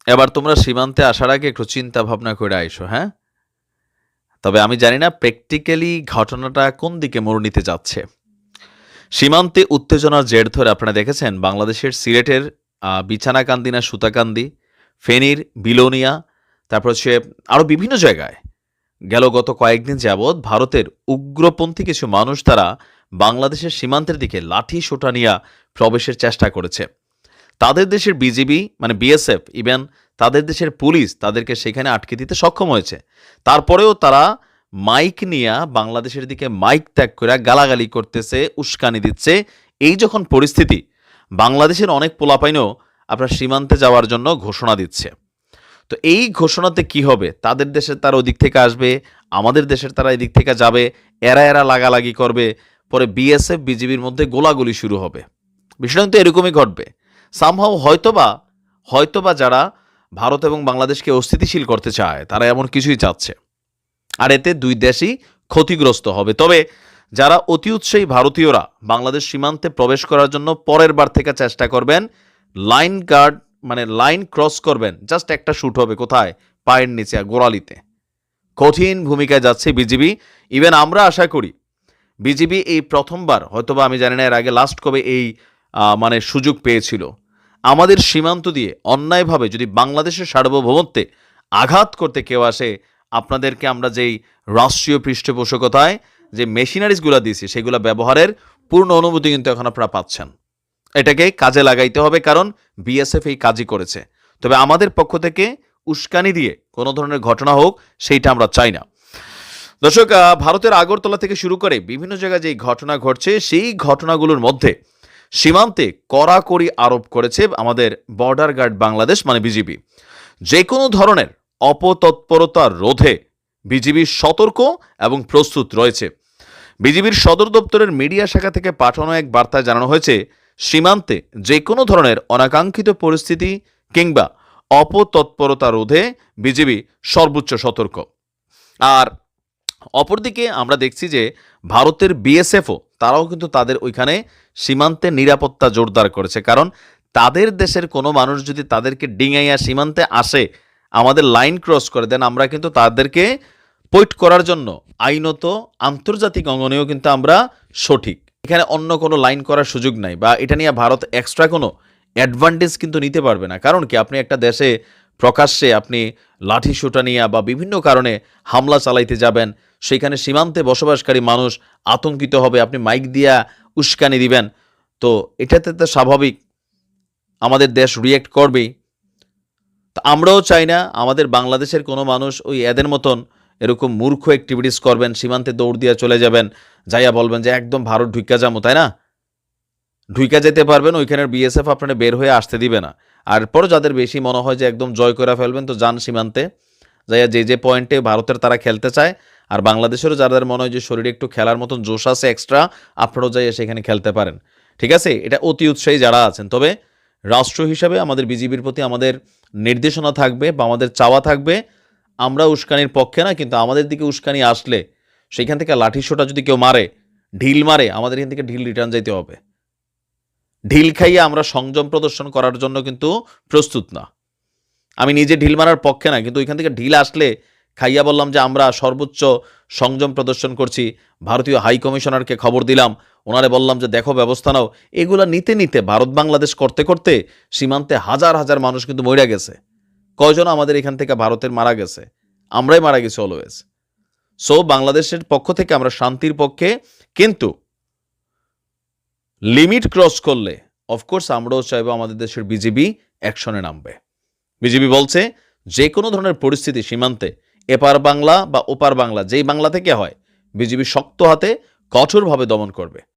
এবার তোমরা সীমান্তে আসার আগে একটু চিন্তা ভাবনা করে আইসো, হ্যাঁ? তবে আমি জানি না প্র্যাকটিক্যালি ঘটনাটা কোন দিকে মোড় নিতে যাচ্ছে। সীমান্তে উত্তেজনার জের ধরে আপনারা দেখেছেন বাংলাদেশের সিলেটের বিছানাকান্দি না সুতাকান্দি, ফেনীর বিলোনিয়া, তারপর হচ্ছে আরও বিভিন্ন জায়গায় গত কয়েকদিন যাবৎ ভারতের উগ্রপন্থী কিছু মানুষ তারা বাংলাদেশের সীমান্তের দিকে লাঠি সোটা নিয়ে প্রবেশের চেষ্টা করেছে। তাদের দেশের বিজিবি মানে বিএসএফ ইভেন তাদের দেশের পুলিশ তাদেরকে সেখানে আটকে দিতে সক্ষম হয়েছে। তারপরেও তারা মাইক নিয়ে বাংলাদেশের দিকে মাইক ত্যাগ করে গালাগালি করতেছে, উস্কানি দিচ্ছে। এই যখন পরিস্থিতি, বাংলাদেশের অনেক পোলাপাইনও আপনার সীমান্তে যাওয়ার জন্য ঘোষণা দিচ্ছে। তো এই ঘোষণাতে কি হবে, তাদের দেশের তারা ওদিক থেকে আসবে, আমাদের দেশের তারা এদিক থেকে যাবে, এরা এরা লাগালাগি করবে, পরে বিএসএফ বিজিবির মধ্যে গোলাগুলি শুরু হবে। বিষয়টা কিন্তু এরকমই ঘটবে সামহাও। হয়তোবা যারা ভারত এবং বাংলাদেশকে অস্থিতিশীল করতে চায় তারা এমন কিছুই চাচ্ছে, আর এতে দুই দেশই ক্ষতিগ্রস্ত হবে। তবে যারা অতি উৎসাহী ভারতীয়রা বাংলাদেশ সীমান্তে প্রবেশ করার জন্য পরের বার থেকে চেষ্টা করবেন, লাইন গার্ড মানে লাইন ক্রস করবেন, জাস্ট একটা শুট হবে কোথায়, পায়ের নিচে গোড়ালিতে। কঠিন ভূমিকায় যাচ্ছে বিজিবি। ইভেন আমরা আশা করি বিজিবি এই প্রথমবার, হয়তোবা আমি জানি না এর আগে লাস্ট কবে এই মানে সুযোগ পেয়েছিল, আমাদের সীমান্ত দিয়ে অন্যায়ভাবে যদি বাংলাদেশের সার্বভৌমত্বে আঘাত করতে কেউ আসে, আপনাদেরকে আমরা যেই রাষ্ট্রীয় পৃষ্ঠপোষকতায় যে মেশিনারিজগুলো দিয়েছি সেগুলো ব্যবহারের পূর্ণ অনুমতি কিন্তু এখন আপনারা পাচ্ছেন। এটাকে কাজে লাগাইতে হবে, কারণ বিএসএফ এই কাজই করেছে। তবে আমাদের পক্ষ থেকে উস্কানি দিয়ে কোনো ধরনের ঘটনা হোক সেইটা আমরা চাই না। দর্শক, ভারতের আগরতলা থেকে শুরু করে বিভিন্ন জায়গায় যেই ঘটনা ঘটছে সেই ঘটনাগুলোর মধ্যে সীমান্তে কড়াকড়ি আরোপ করেছে আমাদের বর্ডার গার্ড বাংলাদেশ মানে বিজিবি। যে কোনো ধরনের অপতৎপরতা রোধে বিজিবি সতর্ক এবং প্রস্তুত রয়েছে। বিজিবির সদর দপ্তরের মিডিয়া শাখা থেকে পাঠানো এক বার্তায় জানানো হয়েছে, সীমান্তে যে কোনো ধরনের অনাকাঙ্ক্ষিত পরিস্থিতি কিংবা অপতৎপরতা রোধে বিজিবি সর্বোচ্চ সতর্ক। আর অপরদিকে আমরা দেখছি যে ভারতের বিএসএফও তারাও কিন্তু তাদের ওইখানে সীমান্তে নিরাপত্তা জোরদার করেছে, কারণ তাদের দেশের কোনো মানুষ যদি তাদেরকে ডিঙাইয়া সীমান্তে আসে, আমাদের লাইন ক্রস করে দেন, আমরা কিন্তু তাদেরকে পয়েন্ট করার জন্য আইনত আন্তর্জাতিক অঙ্গনেও কিন্তু আমরা সঠিক। এখানে অন্য কোনো লাইন করার সুযোগ নাই, বা এটা নিয়ে ভারত এক্সট্রা কোনো অ্যাডভান্টেজ কিন্তু নিতে পারবে না। কারণ কি, আপনি একটা দেশে প্রকাশ্যে আপনি লাঠি সোটা নিয়ে বা বিভিন্ন কারণে হামলা চালাইতে যাবেন, সেখানে সীমান্তে বসবাসকারী মানুষ আতঙ্কিত হবে, আপনি মাইক দিয়া উস্কানি দিবেন, তো এটাতে তো স্বাভাবিক আমাদের দেশ রিয়েক্ট করবেই। তা আমরাও চাই না আমাদের বাংলাদেশের কোনো মানুষ ওই এদের মতন এরকম মূর্খ অ্যাক্টিভিটিস করবেন, সীমান্তে দৌড় দিয়ে চলে যাবেন, যাইয়া বলবেন যে একদম ভারত ঢুইকা যাবো, তাই না? ঢুইকা যেতে পারবেন, ওইখানের বিএসএফ আপনারা বের হয়ে আসতে দিবে না। আর পরে যাদের বেশি মনে হয় যে একদম জয় করে ফেলবেন, তো যান সীমান্তে যাইয়া যে যে পয়েন্টে ভারতের তারা খেলতে চায়, আর বাংলাদেশেরও যাদের মনে হয় যে শরীরে একটু খেলার মতন জোশ আছে এক্সট্রা, আপনারাও যাইয়া সেখানে খেলতে পারেন। ঠিক আছে, এটা অতি উৎসাহী যারা আছেন। তবে রাষ্ট্র হিসাবে আমাদের বিজিবির প্রতি আমাদের নির্দেশনা থাকবে বা আমাদের চাওয়া থাকবে, আমরা উস্কানির পক্ষে না, কিন্তু আমাদের দিকে উস্কানি আসলে সেইখান থেকে লাঠি সোটা যদি কেউ মারে, ঢিল মারে, আমাদের এখান থেকে ঢিল রিটার্ন যাইতে হবে। ঢিল খাইয়ে আমরা সংযম প্রদর্শন করার জন্য কিন্তু প্রস্তুত না। আমি নিজে ঢিল মারার পক্ষে না, কিন্তু ওইখান থেকে ঢিল আসলে খাইয়া বললাম যে আমরা সর্বোচ্চ সংযম প্রদর্শন করছি, ভারতীয় হাই কমিশনারকে খবর দিলাম, ওনারে বললাম যে দেখো ব্যবস্থা নাও। এগুলা নিতে নিতে ভারত বাংলাদেশ করতে করতে সীমান্তে হাজার হাজার মানুষ কিন্তু মরে গেছে। কয়জন আমাদের এখান থেকে ভারতের মারা গেছে? আমরাই মারা গেছি অলওয়েজ। সো বাংলাদেশের পক্ষ থেকে আমরা শান্তির পক্ষে, কিন্তু লিমিট ক্রস করলে অফকোর্স আমরাও চাইবো আমাদের দেশের বিজিবি অ্যাকশনে নামবে। বিজিবি বলছে যে কোনো ধরনের পরিস্থিতি সীমান্তে এপার বাংলা বা ওপার বাংলা যেই বাংলা থেকে হয়, বিজিবি শক্ত হাতে কঠোরভাবে দমন করবে।